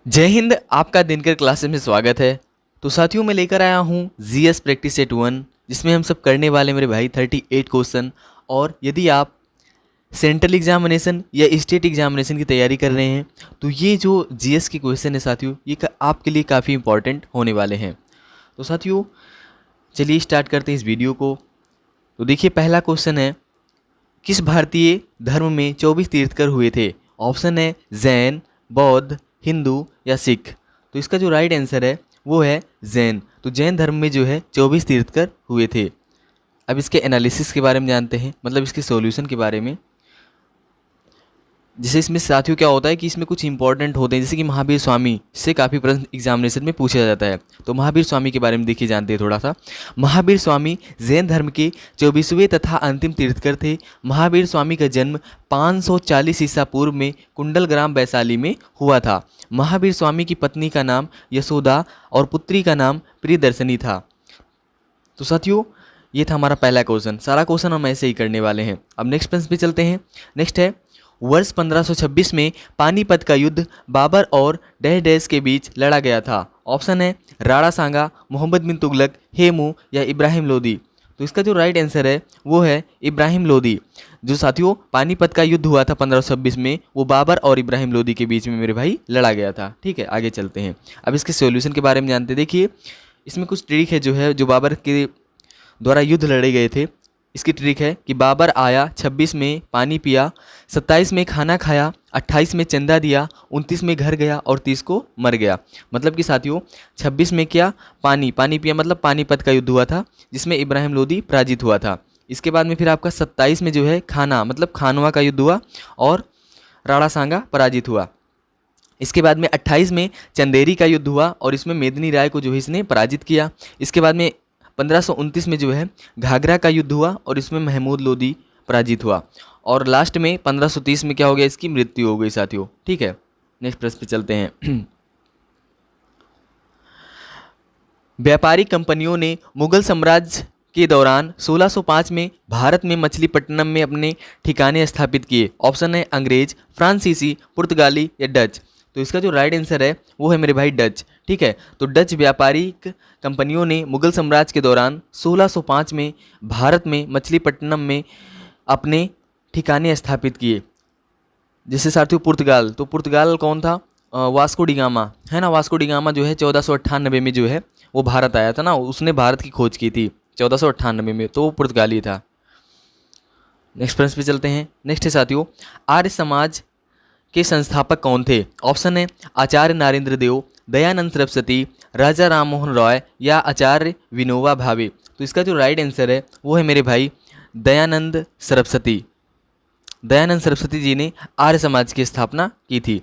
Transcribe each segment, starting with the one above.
जय हिंद। आपका दिनकर क्लासेस में स्वागत है। तो साथियों, मैं लेकर आया हूँ जीएस प्रैक्टिस सेट 1, जिसमें हम सब करने वाले मेरे भाई 38 क्वेश्चन। और यदि आप सेंट्रल एग्जामिनेशन या स्टेट एग्जामिनेशन की तैयारी कर रहे हैं तो ये जो जीएस के क्वेश्चन है साथियों, ये आपके लिए काफ़ी इंपॉर्टेंट होने वाले हैं। तो साथियों, चलिए स्टार्ट करते हैं इस वीडियो को। तो देखिए, पहला क्वेश्चन है, किस भारतीय धर्म में 24 तीर्थकर हुए थे? ऑप्शन है जैन, बौद्ध, हिंदू या सिख। तो इसका जो राइट आंसर है वो है जैन। तो जैन धर्म में जो है 24 तीर्थकर हुए थे। अब इसके एनालिसिस के बारे में जानते हैं, मतलब इसके सॉल्यूशन के बारे में। जैसे इसमें साथियों क्या होता है कि इसमें कुछ इंपॉर्टेंट होते हैं, जैसे कि महावीर स्वामी से काफ़ी प्रश्न एग्जामिनेशन में पूछा जाता है। तो महावीर स्वामी के बारे में देखिए, जानते हैं थोड़ा सा। महावीर स्वामी जैन धर्म के 24वें तथा अंतिम तीर्थकर थे। महावीर स्वामी का जन्म 540 ईसा पूर्व में कुंडल ग्राम वैशाली में हुआ था। महावीर स्वामी की पत्नी का नाम यशोदा और पुत्री का नाम प्रियदर्शनी था। तो साथियों, ये था हमारा पहला क्वेश्चन। सारा क्वेश्चन हम ऐसे ही करने वाले हैं। अब नेक्स्ट प्रश्न पे चलते हैं। नेक्स्ट है, वर्ष 1526 में पानीपत का युद्ध बाबर और डैश डैश के बीच लड़ा गया था। ऑप्शन है राणा सांगा, मोहम्मद बिन तुगलक, हेमू या इब्राहिम लोदी। तो इसका जो राइट आंसर है वो है इब्राहिम लोदी। जो साथियों पानीपत का युद्ध हुआ था 1526 में, वो बाबर और इब्राहिम लोदी के बीच में मेरे भाई लड़ा गया था। ठीक है, आगे चलते हैं। अब इसके सॉल्यूशन के बारे में जानते हैं। देखिए, इसमें कुछ ट्रिक है जो बाबर के द्वारा युद्ध लड़े गए थे। इसकी ट्रिक है कि बाबर आया, 26 में पानी पिया, 27 में खाना खाया, 28 में चंदा दिया, 29 में घर गया और 30 को मर गया। मतलब कि साथियों 26 में क्या, पानी पिया, मतलब पानीपत का युद्ध हुआ था जिसमें इब्राहिम लोदी पराजित हुआ था। इसके बाद में फिर आपका 27 में जो है खाना, मतलब खानवा का युद्ध हुआ और राणा सांगा पराजित हुआ। इसके बाद में 28 में चंदेरी का युद्ध हुआ और इसमें मेदिनी राय को जो है इसने पराजित किया। इसके बाद में 1529 में जो है घाघरा का युद्ध हुआ और इसमें महमूद लोदी पराजित हुआ। और लास्ट में 1530 में क्या हो गया, इसकी मृत्यु हो गई साथियों। ठीक है, नेक्स्ट प्रश्न पे चलते हैं। व्यापारिक कंपनियों ने मुगल साम्राज्य के दौरान 1605 में भारत में मछलीपट्टनम में अपने ठिकाने स्थापित किए। ऑप्शन है अंग्रेज, फ्रांसीसी, पुर्तगाली या डच। तो इसका जो राइट आंसर है वो है मेरे भाई डच। ठीक है, तो डच व्यापारिक कंपनियों ने मुगल साम्राज्य के दौरान 1605 में भारत में मछलीपट्टनम में अपने ठिकाने स्थापित किए। जैसे साथियों पुर्तगाल, तो पुर्तगाल कौन था? वास्को डिगामा है ना। वास्को डिगामा जो है 1498 में जो है वो भारत आया था ना, उसने भारत की खोज की थी 1498 में, तो वो पुर्तगाली था। नेक्स्ट प्रश्न पे चलते हैं। नेक्स्ट है साथियों, आर्य समाज के संस्थापक कौन थे? ऑप्शन है आचार्य नारेंद्र देव, दयानंद सरस्वती, राजा राम मोहन रॉय या आचार्य विनोबा भावे। तो इसका जो राइट आंसर है वो है मेरे भाई दयानंद सरस्वती। दयानंद सरस्वती जी ने आर्य समाज की स्थापना की थी।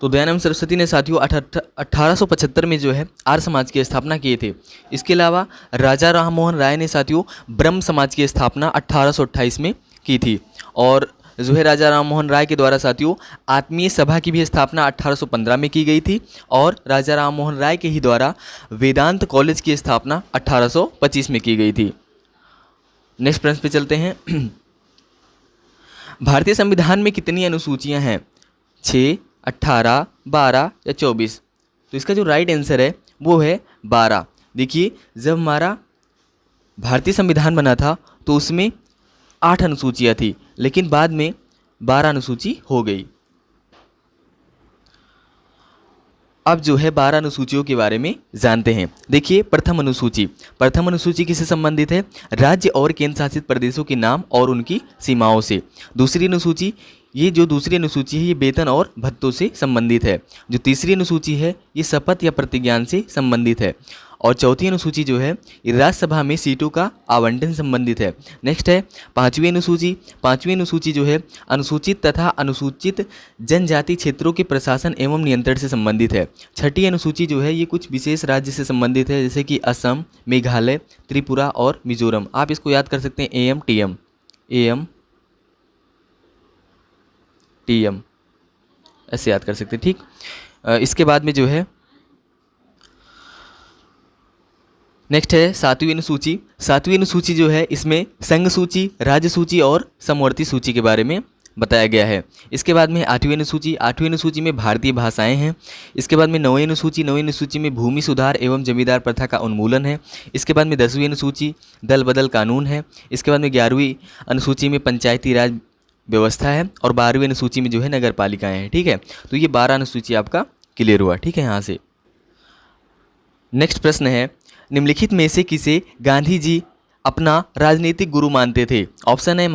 तो दयानंद सरस्वती ने साथियों 1875 में जो है आर्य समाज की स्थापना किए थे। इसके अलावा राजा राम मोहन राय ने साथियों ब्रह्म समाज की स्थापना 1828 में की थी। और जो है राजा राम मोहन राय के द्वारा साथियों आत्मीय सभा की भी स्थापना 1815 में की गई थी। और राजा राम मोहन राय के ही द्वारा वेदांत कॉलेज की स्थापना 1825 में की गई थी। नेक्स्ट प्रश्न पे चलते हैं। भारतीय संविधान में कितनी अनुसूचियां हैं? 6, 18, 12 या 24। तो इसका जो राइट आंसर है वो है 12। देखिए, जब हमारा भारतीय संविधान बना था तो उसमें 8 अनुसूचियाँ थी, लेकिन बाद में 12 अनुसूची हो गई। अब जो है 12 अनुसूचियों के बारे में जानते हैं। देखिए, प्रथम अनुसूची किससे संबंधित है? राज्य और केंद्र शासित प्रदेशों के नाम और उनकी सीमाओं से। दूसरी अनुसूची है ये वेतन और भत्तों से संबंधित है। जो तीसरी अनुसूची है ये शपथ या प्रतिज्ञान से संबंधित है। और चौथी अनुसूची जो है ये राज्यसभा में सीटों का आवंटन संबंधित है। नेक्स्ट है पांचवी अनुसूची जो है अनुसूचित तथा अनुसूचित जनजाति क्षेत्रों के प्रशासन एवं नियंत्रण से संबंधित है। छठी अनुसूची जो है ये कुछ विशेष राज्य से संबंधित है, जैसे कि असम, मेघालय, त्रिपुरा और मिजोरम। आप इसको याद कर सकते हैं AM ऐसे याद कर सकते हैं। ठीक, इसके बाद में जो है नेक्स्ट है सातवीं अनुसूची जो है इसमें संघ सूची, राज्य सूची और समवर्ती सूची के बारे में बताया गया है। इसके बाद में 8वीं अनुसूची, 8वीं अनुसूची में भारतीय भाषाएं हैं। इसके बाद में 9वीं अनुसूची, 9वीं अनुसूची में भूमि सुधार एवं जमींदार प्रथा का उन्मूलन है। इसके बाद में 10वीं अनुसूची दल बदल कानून है। इसके बाद में 11वीं अनुसूची में पंचायती राज व्यवस्था है और 12वीं अनुसूची में जो है नगर पालिकाएँ हैं। ठीक है, तो ये 12 अनुसूची आपका क्लियर हुआ। ठीक है, यहाँ से नेक्स्ट प्रश्न है, निम्नलिखित में से किसे गांधी जी अपना राजनीतिक गुरु मानते थे? ऑप्शन है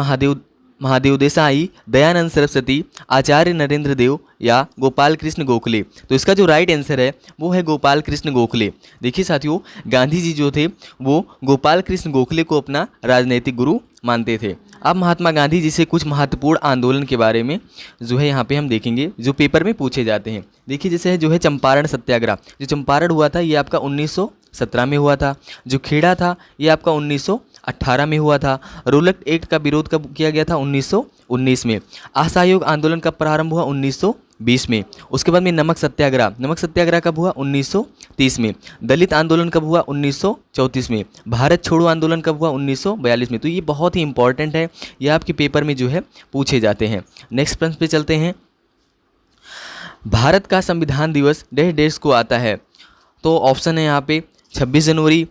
महादेव देसाई, दयानंद सरस्वती, आचार्य नरेंद्र देव या गोपाल कृष्ण गोखले। तो इसका जो राइट आंसर है वो है गोपाल कृष्ण गोखले। देखिए साथियों, गांधी जी जो थे वो गोपाल कृष्ण गोखले को अपना राजनीतिक गुरु मानते थे। अब महात्मा गांधी जी से कुछ महत्वपूर्ण आंदोलन के बारे में जो है यहाँ पे हम देखेंगे जो पेपर में पूछे जाते हैं। देखिए जैसे है जो है चंपारण सत्याग्रह, जो चंपारण हुआ था ये आपका 1917 में हुआ था। जो खेड़ा था ये आपका 1918 में हुआ था। रोलक एक्ट का विरोध कब किया गया था? 1919 में। असहयोग आंदोलन का प्रारंभ हुआ 1920 में। उसके बाद में नमक सत्याग्रह, नमक सत्याग्रह कब हुआ? 1930 में। दलित आंदोलन कब हुआ? 1934 में। भारत छोड़ो आंदोलन कब हुआ? 1942 में। तो ये बहुत ही इंपॉर्टेंट है, ये आपके पेपर में जो है पूछे जाते हैं। नेक्स्ट प्रश्न पे चलते हैं, भारत का संविधान दिवस डैश डैश को आता है? तो ऑप्शन है यहाँ पे 26 जनवरी,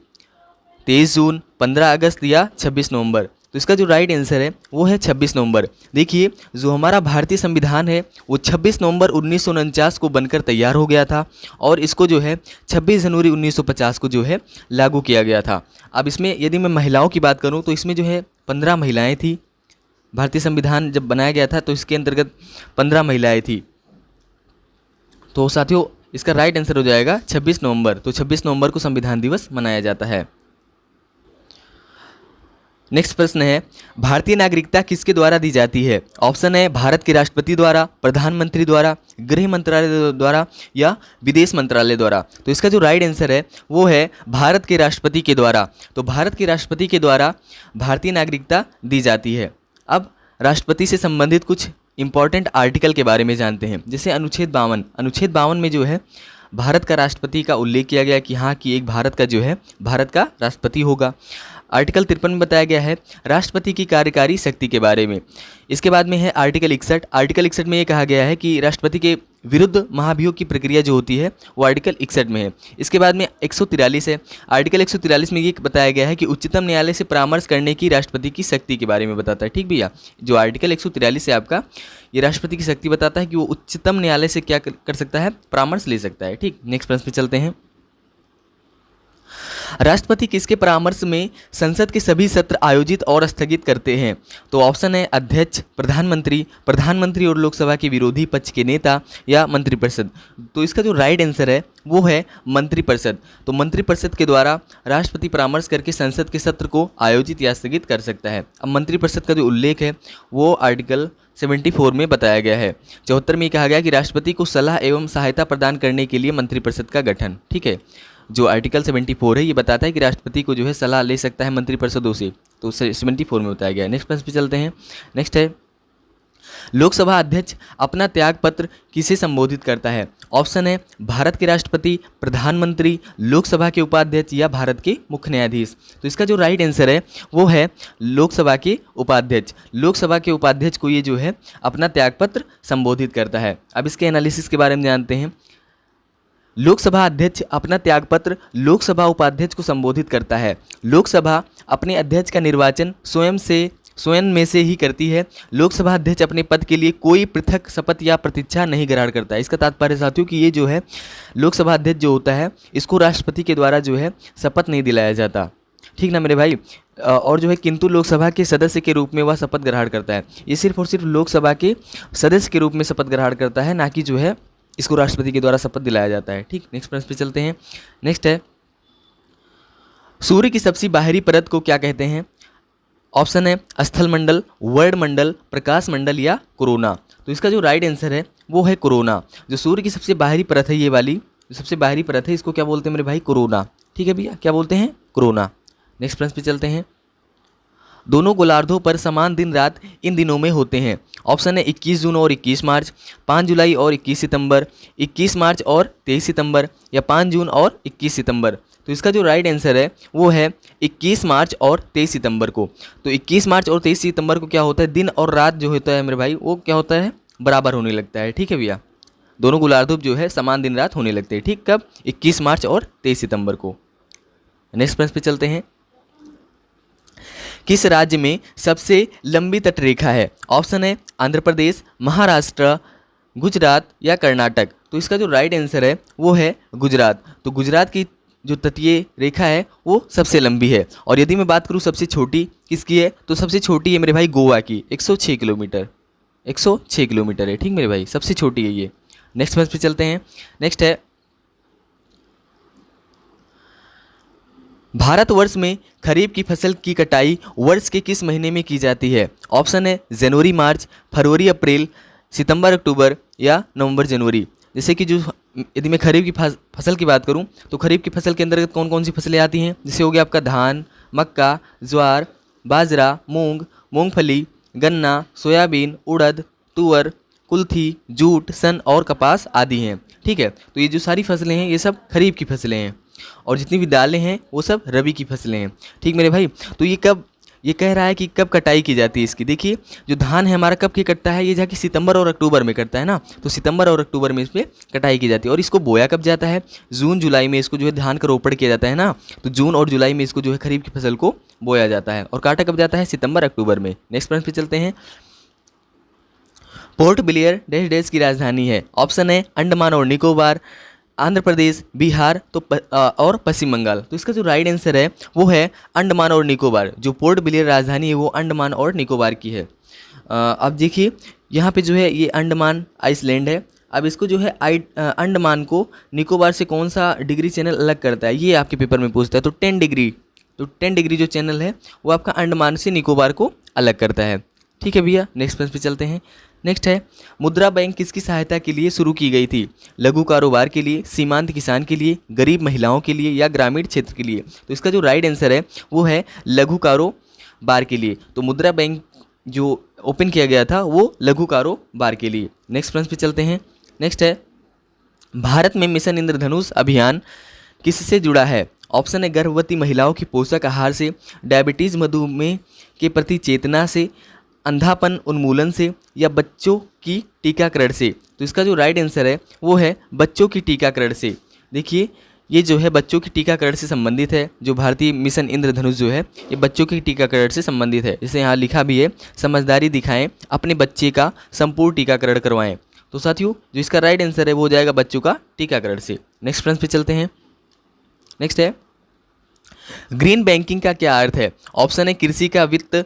23 जून, 15 अगस्त या 26 नवंबर। तो इसका जो राइट आंसर है वो है 26 नवंबर। देखिए जो हमारा भारतीय संविधान है वो 26 नवंबर 1949 को बनकर तैयार हो गया था और इसको जो है 26 जनवरी 1950 को जो है लागू किया गया था। अब इसमें यदि मैं महिलाओं की बात करूं तो इसमें जो है 15 महिलाएं थी। भारतीय संविधान जब बनाया गया था तो इसके अंतर्गत 15 महिलाएं थी। तो साथियों इसका राइट आंसर हो जाएगा 26 नवंबर। तो 26 नवंबर को संविधान दिवस मनाया जाता है। नेक्स्ट प्रश्न है, भारतीय नागरिकता किसके द्वारा दी जाती है? ऑप्शन है भारत के राष्ट्रपति द्वारा, प्रधानमंत्री द्वारा, गृह मंत्रालय द्वारा या विदेश मंत्रालय द्वारा। तो इसका जो राइट आंसर है वो है भारत के राष्ट्रपति के द्वारा। तो भारत के राष्ट्रपति के द्वारा भारतीय नागरिकता दी जाती है। अब राष्ट्रपति से संबंधित कुछ इंपॉर्टेंट आर्टिकल के बारे में जानते हैं। जैसे अनुच्छेद 52, अनुच्छेद 52 में जो है भारत का राष्ट्रपति का उल्लेख किया गया कि हाँ कि एक भारत का जो है भारत का राष्ट्रपति होगा। आर्टिकल 53 में बताया गया है राष्ट्रपति की कार्यकारी शक्ति के बारे में। इसके बाद में है आर्टिकल 61। आर्टिकल 61 में ये कहा गया है कि राष्ट्रपति के विरुद्ध महाभियोग की प्रक्रिया जो होती है वो आर्टिकल 61 में है। इसके बाद में 143 है। आर्टिकल 143 में ये बताया गया है कि उच्चतम न्यायालय से परामर्श करने की राष्ट्रपति की शक्ति के बारे में बताता है। ठीक भैया, जो आर्टिकल 143 है आपका ये राष्ट्रपति की शक्ति बताता है कि वो उच्चतम न्यायालय से क्या कर सकता है? परामर्श ले सकता है। ठीक, नेक्स्ट प्रश्न पे चलते हैं, राष्ट्रपति किसके परामर्श में संसद के सभी सत्र आयोजित और स्थगित करते हैं? तो ऑप्शन है अध्यक्ष, प्रधानमंत्री, प्रधानमंत्री और लोकसभा के विरोधी पक्ष के नेता या मंत्रिपरिषद। तो इसका जो राइट आंसर है वो है मंत्रिपरिषद। तो मंत्रिपरिषद के द्वारा राष्ट्रपति परामर्श करके संसद के सत्र को आयोजित या स्थगित कर सकता है। अब मंत्रिपरिषद का जो उल्लेख है वो आर्टिकल 74 में बताया गया है। 74 में कहा गया कि राष्ट्रपति को सलाह एवं सहायता प्रदान करने के लिए मंत्रिपरिषद का गठन। ठीक है, जो आर्टिकल 74 है ये बताता है कि राष्ट्रपति को जो है सलाह ले सकता है मंत्रिपरिषदों से। तो 74 में बताया गया है। नेक्स्ट प्रश्न पे चलते हैं। नेक्स्ट है, लोकसभा अध्यक्ष अपना त्याग पत्र किसे संबोधित करता है? ऑप्शन है भारत के राष्ट्रपति, प्रधानमंत्री, लोकसभा के उपाध्यक्ष या भारत के मुख्य न्यायाधीश। तो इसका जो राइट आंसर है वो है लोकसभा के उपाध्यक्ष। लोकसभा के उपाध्यक्ष को ये जो है अपना त्यागपत्र संबोधित करता है। अब इसके एनालिसिस के बारे में जानते हैं। लोकसभा अध्यक्ष अपना त्यागपत्र लोकसभा उपाध्यक्ष को संबोधित करता है। लोकसभा अपने अध्यक्ष का निर्वाचन स्वयं में से ही करती है। लोकसभा अध्यक्ष अपने पद के लिए कोई पृथक शपथ या प्रतिज्ञा नहीं ग्रहण करता है। इसका तात्पर्य साथियों कि ये जो है लोकसभा अध्यक्ष जो होता है इसको राष्ट्रपति के द्वारा जो है शपथ नहीं दिलाया जाता। ठीक ना मेरे भाई? और जो है किंतु लोकसभा के सदस्य के रूप में वह शपथ ग्रहण करता है। ये सिर्फ और सिर्फ लोकसभा के सदस्य के रूप में शपथ ग्रहण करता है, ना कि जो है इसको राष्ट्रपति के द्वारा शपथ दिलाया जाता है। ठीक, नेक्स्ट प्रश्न पे चलते हैं। नेक्स्ट है, सूर्य की सबसे बाहरी परत को क्या कहते हैं? ऑप्शन है स्थल मंडल, वर्ण मंडल, प्रकाश मंडल या कोरोना। तो इसका जो राइट आंसर है वो है कोरोना। जो सूर्य की सबसे बाहरी परत है, ये वाली जो सबसे बाहरी परत है, इसको क्या बोलते हैं मेरे भाई? कोरोना। ठीक है भैया, क्या बोलते हैं? कोरोना। नेक्स्ट प्रश्न पे चलते हैं। दोनों गोलार्धों पर समान दिन रात इन दिनों में होते हैं। ऑप्शन है 21 जून और 21 मार्च, 5 जुलाई और 21 सितंबर, 21 मार्च और 23 सितंबर या 5 जून और 21 सितंबर। तो इसका जो राइट आंसर है वो है 21 मार्च और 23 सितंबर को। तो 21 मार्च और 23 सितंबर को क्या होता है, दिन और रात जो होता है मेरे भाई वो क्या होता है, बराबर होने लगता है। ठीक है भैया, दोनों गोलार्ध जो है समान दिन रात होने लगते हैं। ठीक, कब, 21 मार्च और 23 सितंबर को। नेक्स्ट प्रश्न पे चलते हैं। किस राज्य में सबसे लंबी तटरेखा है? ऑप्शन है आंध्र प्रदेश, महाराष्ट्र, गुजरात या कर्नाटक। तो इसका जो राइट आंसर है वो है गुजरात। तो गुजरात की जो तटीय रेखा है वो सबसे लंबी है। और यदि मैं बात करूँ सबसे छोटी किसकी है, तो सबसे छोटी है मेरे भाई गोवा की, 106 किलोमीटर, 106 किलोमीटर है। ठीक मेरे भाई, सबसे छोटी है ये। नेक्स्ट प्रश्न पे चलते हैं। नेक्स्ट है, भारतवर्ष में खरीफ की फसल की कटाई वर्ष के किस महीने में की जाती है? ऑप्शन है जनवरी मार्च, फरवरी अप्रैल, सितंबर अक्टूबर या नवंबर जनवरी। जैसे कि जो यदि मैं खरीफ की फसल की बात करूं तो खरीफ की फसल के अंतर्गत कौन कौन सी फसलें आती हैं? जैसे हो गया आपका धान, मक्का, ज्वार, बाजरा, मूंग, मूंगफली, गन्ना, सोयाबीन, उड़द, तुअर, कुल्थी, जूट, सन और कपास आदि हैं। ठीक है, तो ये जो सारी फसलें हैं ये सब खरीफ की फसलें हैं और जितनी भी दालें हैं वो सब रबी की फसलें हैं। ठीक मेरे भाई, तो ये कह रहा है कि कब कटाई की जाती है इसकी। देखिए जो धान है हमारा कब की कटता है, ये जाके सितंबर और अक्टूबर में कटता है ना, तो सितंबर और अक्टूबर में इसमें कटाई की जाती है। और इसको बोया कब जाता है, जून जुलाई में इसको जो है धान का रोपण किया जाता है ना, तो जून और जुलाई में इसको जो है खरीफ की फसल को बोया जाता है। और काटा कब जाता है, सितंबर अक्टूबर में। नेक्स्ट प्रश्न पे चलते हैं। पोर्ट ब्लेयर डैश डैश की राजधानी है? ऑप्शन है अंडमान और निकोबार, आंध्र प्रदेश, बिहार और पश्चिम बंगाल। तो इसका जो राइट आंसर है वो है अंडमान और निकोबार। जो पोर्ट ब्लेयर राजधानी है वो अंडमान और निकोबार की है। अब देखिए यहाँ पे जो है ये अंडमान आइसलैंड है। अब इसको जो है अंडमान को निकोबार से कौन सा डिग्री चैनल अलग करता है, ये आपके पेपर में पूछता है। तो 10 डिग्री, तो 10 डिग्री जो चैनल है वो आपका अंडमान से निकोबार को अलग करता है। ठीक है भैया, नेक्स्ट प्रश्न पे चलते हैं। नेक्स्ट है, मुद्रा बैंक किसकी सहायता के लिए शुरू की गई थी? लघु कारोबार के लिए, सीमांत किसान के लिए, गरीब महिलाओं के लिए या ग्रामीण क्षेत्र के लिए? तो इसका जो राइट आंसर है वो है लघु कारोबार के लिए। तो मुद्रा बैंक जो ओपन किया गया था वो लघु कारोबार के लिए। नेक्स्ट प्रश्न पे चलते हैं। नेक्स्ट है, भारत में मिशन इंद्रधनुष अभियान किससे जुड़ा है? ऑप्शन है गर्भवती महिलाओं की पोषक आहार से, डायबिटीज़ मधुमेह के प्रति चेतना से, अंधापन उन्मूलन से या बच्चों की टीकाकरण से? तो इसका जो राइट आंसर है वो है बच्चों की टीकाकरण से। देखिए ये जो है बच्चों की टीकाकरण से संबंधित है। जो भारतीय मिशन इंद्रधनुष जो है ये बच्चों की टीकाकरण से संबंधित है। जैसे यहाँ लिखा भी है, समझदारी दिखाएं, अपने बच्चे का संपूर्ण टीकाकरण करवाएं। तो साथियों जो इसका राइट आंसर है वो हो जाएगा बच्चों का टीकाकरण से। नेक्स्ट प्रश्न पे चलते हैं। नेक्स्ट है, ग्रीन बैंकिंग का क्या अर्थ है? ऑप्शन है कृषि का वित्त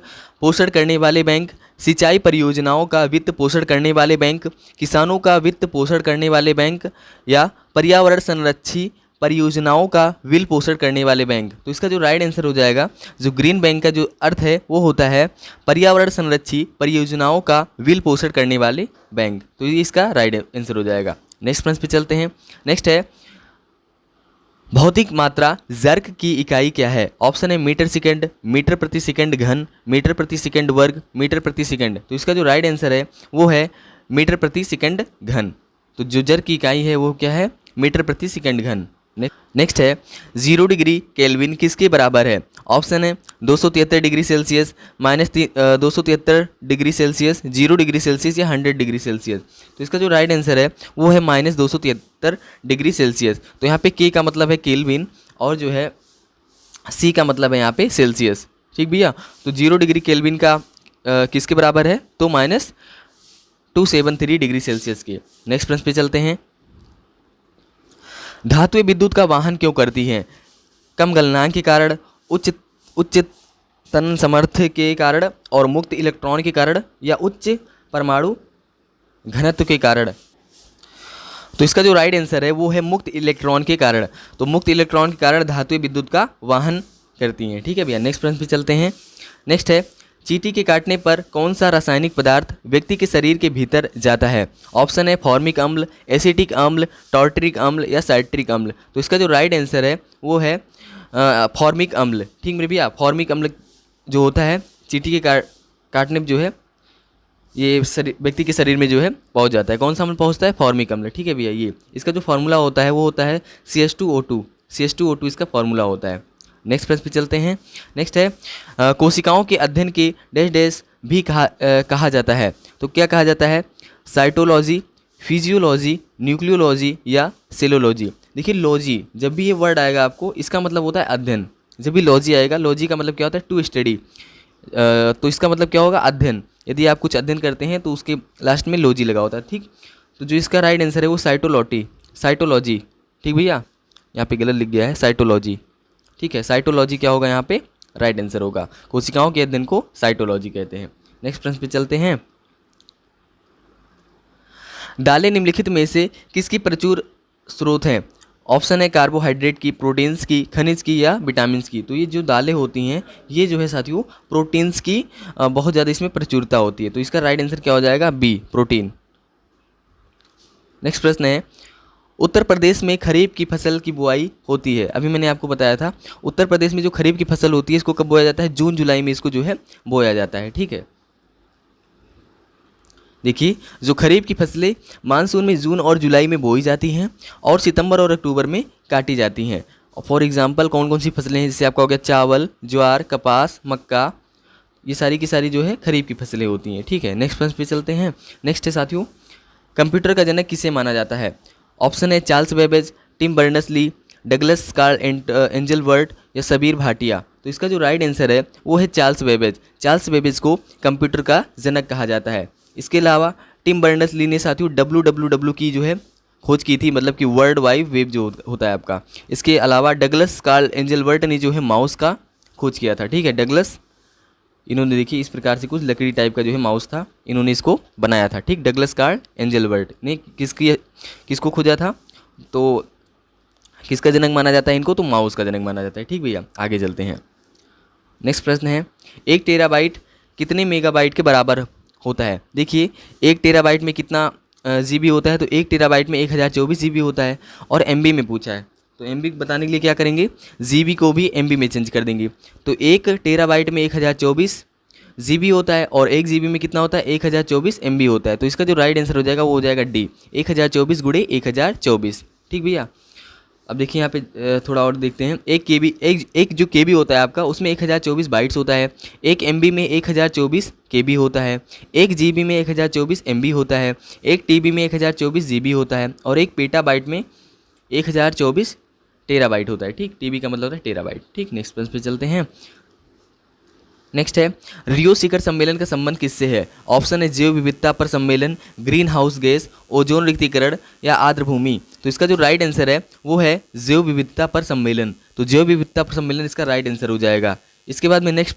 पोषण करने वाले बैंक, सिंचाई परियोजनाओं का वित्त पोषण करने वाले बैंक, किसानों का वित्त पोषण करने वाले बैंक या पर्यावरण संरक्षी परियोजनाओं का वित्त पोषण करने वाले बैंक। तो इसका जो राइट आंसर हो जाएगा, जो ग्रीन बैंक का जो अर्थ है वो होता है पर्यावरण संरक्षी परियोजनाओं का वित्त पोषण करने वाले बैंक। तो ये इसका राइट आंसर हो जाएगा। नेक्स्ट प्रश्न पे चलते हैं। नेक्स्ट है, भौतिक मात्रा जर्क की इकाई क्या है? ऑप्शन है मीटर सेकंड, मीटर प्रति सेकंड घन, मीटर प्रति सेकंड वर्ग, मीटर प्रति सेकंड। तो इसका जो राइट आंसर है वो है मीटर प्रति सेकंड घन। तो जो जर्क की इकाई है वो क्या है, मीटर प्रति सेकंड घन। नेक्स्ट है, 0 डिग्री केल्विन किसके बराबर है? ऑप्शन है 273 degree Celsius, -273 degree Celsius, 0 degree Celsius या 100 डिग्री सेल्सियस। तो इसका जो राइट आंसर है वो है -273 डिग्री सेल्सियस। तो यहाँ पे के का मतलब है केल्विन और जो है सी का मतलब है यहाँ पे सेल्सियस। ठीक भैया, तो 0 डिग्री केल्विन का किसके बराबर है? तो -273 डिग्री सेल्सियस के। नेक्स्ट प्रश्न पे चलते हैं। धातुएं विद्युत का वाहन क्यों करती हैं? कम गलनांक के कारण, उच्च तनन सामर्थ्य के कारण और मुक्त इलेक्ट्रॉन के कारण या उच्च परमाणु घनत्व के कारण? तो इसका जो राइट आंसर है वो है मुक्त इलेक्ट्रॉन के कारण। तो मुक्त इलेक्ट्रॉन के कारण धातुएं विद्युत का वाहन करती हैं। ठीक है भैया, नेक्स्ट प्रश्न पे चलते हैं। नेक्स्ट है, चींटी के काटने पर कौन सा रासायनिक पदार्थ व्यक्ति के शरीर के भीतर जाता है? ऑप्शन है फॉर्मिक अम्ल, एसिटिक अम्ल, टॉर्टरिक अम्ल या साइट्रिक अम्ल। तो इसका जो राइट आंसर है वो है फॉर्मिक अम्ल। ठीक मेरे भैया, फॉर्मिक अम्ल जो होता है चींटी के काटने पर जो है ये व्यक्ति के शरीर में जो है पहुंच जाता है। कौन सा अम्ल पहुंचता है? फॉर्मिक अम्ल। ठीक है भैया, ये इसका जो फॉर्मूला होता है वो होता है CH2O2, CH2O2 इसका फॉर्मूला होता है। नेक्स्ट प्रश्न पे चलते हैं। नेक्स्ट है कोशिकाओं के अध्ययन के डैश डैश भी कहा जाता है। तो क्या कहा जाता है? साइटोलॉजी, फिजियोलॉजी, न्यूक्लियोलॉजी या सेलोलॉजी। देखिए लॉजी, जब भी ये वर्ड आएगा आपको इसका मतलब होता है अध्ययन। जब भी लॉजी आएगा, लॉजी का मतलब क्या होता है? To study. तो इसका मतलब क्या होगा? अध्ययन। यदि आप कुछ अध्ययन करते हैं तो उसके लास्ट में लॉजी लगा होता है। ठीक, तो जो इसका राइट आंसर है वो साइटोलॉजी। ठीक भैया, यहाँ पे गलत लिख गया है, साइटोलॉजी। ठीक है, साइटोलॉजी क्या होगा यहाँ पे? राइट आंसर होगा। कोशिकाओं के अध्ययन को साइटोलॉजी कहते हैं। नेक्स्ट प्रश्न पे चलते हैं। दालें निम्नलिखित में से किसकी प्रचुर स्रोत हैं? ऑप्शन है कार्बोहाइड्रेट की, प्रोटीन्स की, खनिज की या विटामिन्स की। तो ये जो दालें होती हैं ये जो है साथियों प्रोटीन्स की बहुत ज़्यादा इसमें प्रचुरता होती है। तो इसका राइट आंसर क्या हो जाएगा? B, protein. नेक्स्ट प्रश्न है उत्तर प्रदेश में खरीफ की फसल की बुआई होती है। अभी मैंने आपको बताया था उत्तर प्रदेश में जो खरीफ की फसल होती है इसको कब बोया जाता है? जून जुलाई में इसको जो है बोया जाता है। ठीक है, देखिए जो खरीफ की फसलें मानसून में जून और जुलाई में बोई जाती हैं और सितंबर और अक्टूबर में काटी जाती हैं। फॉर एग्जांपल कौन कौन सी फसलें हैं? जैसे आपका हो गया चावल, ज्वार, कपास, मक्का, ये सारी की सारी जो है खरीफ की फसलें होती हैं। ठीक है, नेक्स्ट प्रश्न पे चलते हैं। नेक्स्ट है साथियों कंप्यूटर का जनक किसे माना जाता है? ऑप्शन है Charles Babbage, Tim Berners-Lee, Douglas Carl Engelbart या सबीर भाटिया। तो इसका जो राइट आंसर है वो है चार्ल्स बेबेज। चार्ल्स बेबेज को कंप्यूटर का जनक कहा जाता है। इसके अलावा टिम बर्नर्स-ली ने साथियों WWW की जो है खोज की थी, मतलब कि वर्ल्ड वाइड वेब जो होता है आपका। इसके अलावा डगलस कार्ल एंजलबर्ट ने जो है माउस का खोज किया था। ठीक है, डगलस, इन्होंने देखिए इस प्रकार से कुछ लकड़ी टाइप का जो है माउस था, इन्होंने इसको बनाया था। ठीक, डगलस कार्ल एंजलबर्ट ने किसको खोजा था? तो किसका जनक माना जाता है इनको? तो माउस का जनक माना जाता है। ठीक भैया, आगे चलते हैं। नेक्स्ट प्रश्न है 1 टेराबाइट कितने मेगाबाइट के बराबर होता है? देखिए 1 टेराबाइट में कितना GB होता है? तो 1 टेराबाइट में 1024 GB होता है। और MB में पूछा है तो MB बताने के लिए क्या करेंगे? GB को भी MB में चेंज कर देंगे। तो 1 टेराबाइट में 1024 GB होता है और 1 GB में कितना होता है? 1024 MB होता है। तो इसका जो राइट आंसर हो जाएगा वो हो जाएगा डी, 1024 गुणे 1024। ठीक भैया, अब देखिए यहाँ पे थोड़ा और देखते हैं। एक जो KB होता है आपका उसमें 1024 बाइट्स होता है, 1 MB में 1024 KB होता है, 1 GB में 1024 MB होता है, 1 TB में 1024 GB होता है और 1 पेटाबाइट में 1024 टेराबाइट होता है। ठीक, TB का मतलब होता है टेराबाइट। ठीक, नेक्स्ट प्रश्न पे चलते हैं। नेक्स्ट है रियो शिखर सम्मेलन का संबंध किससे है? ऑप्शन है जैव विविधता पर सम्मेलन, ग्रीन हाउस गैस, ओजोन रिक्तीकरण या आर्द्रभूमि। तो इसका जो राइट आंसर है वो है जैव विविधता पर सम्मेलन। तो जैव विविधता पर सम्मेलन इसका राइट आंसर हो जाएगा। इसके बाद में नेक्स्ट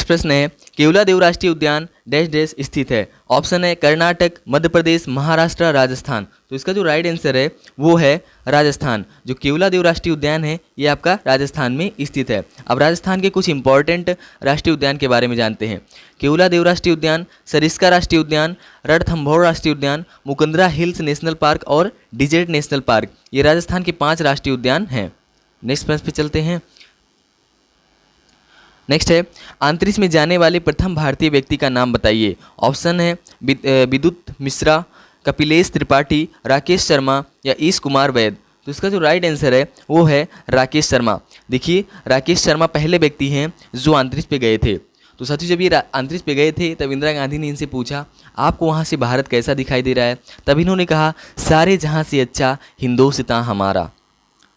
प्रश्न है केवलादेव राष्ट्रीय उद्यान डैश डैश स्थित है। ऑप्शन है कर्नाटक, मध्य प्रदेश, महाराष्ट्र, राजस्थान। तो इसका जो राइट आंसर है वो है राजस्थान। जो केवलादेव राष्ट्रीय उद्यान है ये आपका राजस्थान में स्थित है। अब राजस्थान के कुछ इंपॉर्टेंट राष्ट्रीय उद्यान के बारे में जानते हैं। केवलादेव राष्ट्रीय उद्यान, सरिस्का राष्ट्रीय उद्यान, रणथंभौर राष्ट्रीय उद्यान, मुकुंदरा हिल्स नेशनल पार्क और डिजेट नेशनल पार्क, ये राजस्थान के 5 राष्ट्रीय उद्यान हैं। नेक्स्ट प्रश्न पे चलते हैं। नेक्स्ट है अंतरिक्ष में जाने वाले प्रथम भारतीय व्यक्ति का नाम बताइए। ऑप्शन है विद्युत मिश्रा, कपिलेश त्रिपाठी, राकेश शर्मा या ईश कुमार वैद। तो इसका जो राइट आंसर है वो है राकेश शर्मा। देखिए राकेश शर्मा पहले व्यक्ति हैं जो अंतरिक्ष पे गए थे। तो साथियों जब ये अंतरिक्ष पे गए थे तब इंदिरा गांधी ने इनसे पूछा आपको वहाँ से भारत कैसा दिखाई दे रहा है? तब इन्होंने कहा सारे जहाँ से अच्छा हिंदुस्तान हमारा।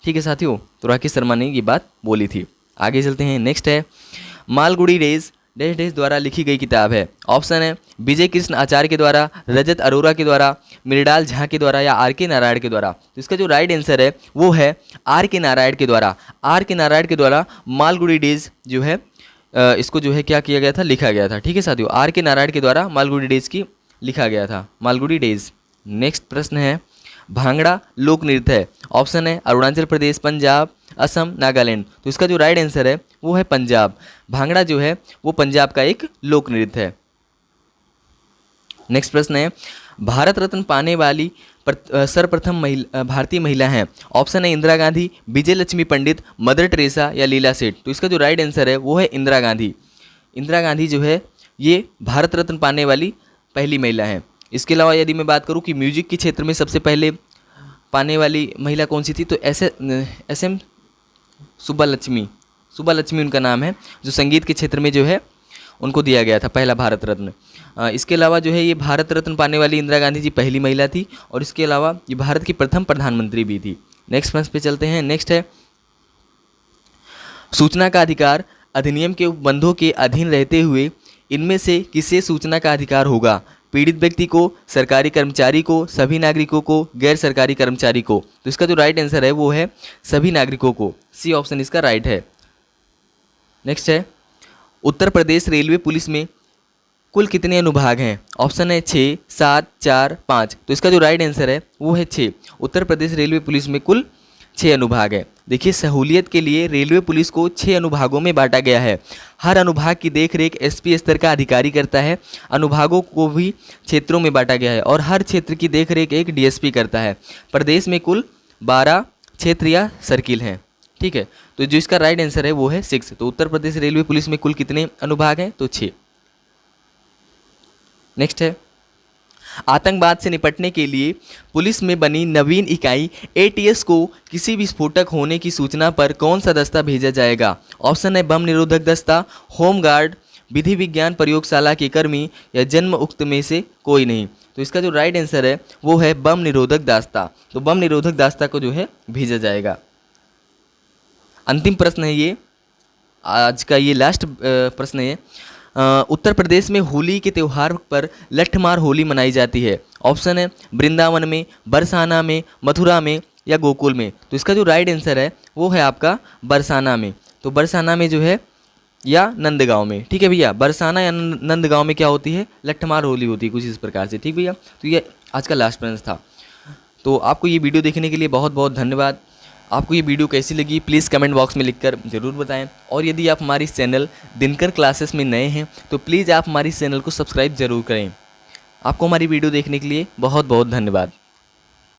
ठीक है साथियों, तो राकेश शर्मा ने ये बात बोली थी। आगे चलते हैं। नेक्स्ट है मालगुडी डेज डैश डैश द्वारा लिखी गई किताब है। ऑप्शन है विजय कृष्ण आचार्य के द्वारा, रजत अरोरा के द्वारा, मृणाल झा के द्वारा या आर के नारायण के द्वारा। तो इसका जो राइट आंसर है वो है आर के नारायण के द्वारा। आर के नारायण के द्वारा मालगुडी डेज जो है इसको जो है क्या किया गया था? लिखा गया था। ठीक है साथियों, आर के नारायण के द्वारा मालगुडी डेज की लिखा गया था, मालगुडी डेज। नेक्स्ट प्रश्न है भांगड़ा लोक नृत्य है। ऑप्शन है अरुणाचल प्रदेश, पंजाब, असम, नागालैंड। तो इसका जो राइट आंसर है वो है पंजाब। भांगड़ा जो है वो पंजाब का एक लोक नृत्य है। नेक्स्ट प्रश्न है भारत रत्न पाने वाली सर्वप्रथम भारतीय महिला हैं। ऑप्शन है इंदिरा गांधी, विजय लक्ष्मी पंडित, मदर टेरेसा या लीला सेठ। तो इसका जो राइट आंसर है वो है इंदिरा गांधी। इंदिरा गांधी जो है ये भारत रत्न पाने वाली पहली महिला है। इसके अलावा यदि मैं बात करूँ कि म्यूजिक के क्षेत्र में सबसे पहले पाने वाली महिला कौन सी थी, तो एस एम सुब्बालक्ष्मी उनका नाम है, जो संगीत के क्षेत्र में जो है उनको दिया गया था पहला भारत रत्न। इसके अलावा जो है ये भारत रत्न पाने वाली इंदिरा गांधी जी पहली महिला थी, और इसके अलावा ये भारत की प्रथम प्रधानमंत्री भी थी। नेक्स्ट प्रश्न पे चलते हैं। नेक्स्ट है, सूचना का अधिकार अधिनियम के उपबंधों के अधीन रहते हुए इनमें से किसे सूचना का अधिकार होगा? पीड़ित व्यक्ति को, सरकारी कर्मचारी को, सभी नागरिकों को, गैर सरकारी कर्मचारी को। तो इसका जो राइट आंसर है वो है सभी नागरिकों को, सी ऑप्शन इसका राइट है। नेक्स्ट है, उत्तर प्रदेश रेलवे पुलिस में कुल कितने अनुभाग हैं? ऑप्शन है 6, 7, 4, 5। तो इसका जो राइट आंसर है वो है 6। उत्तर प्रदेश रेलवे पुलिस में कुल 6 अनुभाग है। देखिए, सहूलियत के लिए रेलवे पुलिस को 6 अनुभागों में बांटा गया है। हर अनुभाग की देखरेख एसपी स्तर का अधिकारी करता है। अनुभागों को भी क्षेत्रों में बांटा गया है और हर क्षेत्र की देखरेख एक डीएसपी करता है। प्रदेश में कुल 12 क्षेत्र या सर्किल हैं। ठीक है, तो जो इसका राइट आंसर है वो है 6। तो उत्तर प्रदेश रेलवे पुलिस में कुल कितने अनुभाग हैं? तो 6। नेक्स्ट है, आतंकवाद से निपटने के लिए पुलिस में बनी नवीन इकाई एटीएस को किसी विस्फोटक होने की सूचना पर कौन सा दस्ता भेजा जाएगा? ऑप्शन है बम निरोधक दस्ता, होमगार्ड, विधि विज्ञान प्रयोगशाला के कर्मी या जन्म उक्त में से कोई नहीं। तो इसका जो राइट आंसर है वो है बम निरोधक दस्ता। तो बम निरोधक दस्ता को जो है भेजा जाएगा। अंतिम प्रश्न है ये, आज का ये लास्ट प्रश्न है। उत्तर प्रदेश में होली के त्यौहार पर लठमार होली मनाई जाती है। ऑप्शन है वृंदावन में, बरसाना में, मथुरा में या गोकुल में। तो इसका जो राइट आंसर है वो है आपका बरसाना में। तो बरसाना में जो है या नंदगांव में। ठीक है भैया, बरसाना या नंदगांव में क्या होती है? लठमार होली होती है कुछ इस प्रकार से। ठीक भैया, तो ये आज का लास्ट प्रश्न था। तो आपको ये वीडियो देखने के लिए बहुत बहुत धन्यवाद। आपको ये वीडियो कैसी लगी प्लीज़ कमेंट बॉक्स में लिखकर ज़रूर बताएं। और यदि आप हमारी चैनल दिनकर क्लासेस में नए हैं तो प्लीज़ आप हमारी चैनल को सब्सक्राइब ज़रूर करें। आपको हमारी वीडियो देखने के लिए बहुत बहुत धन्यवाद।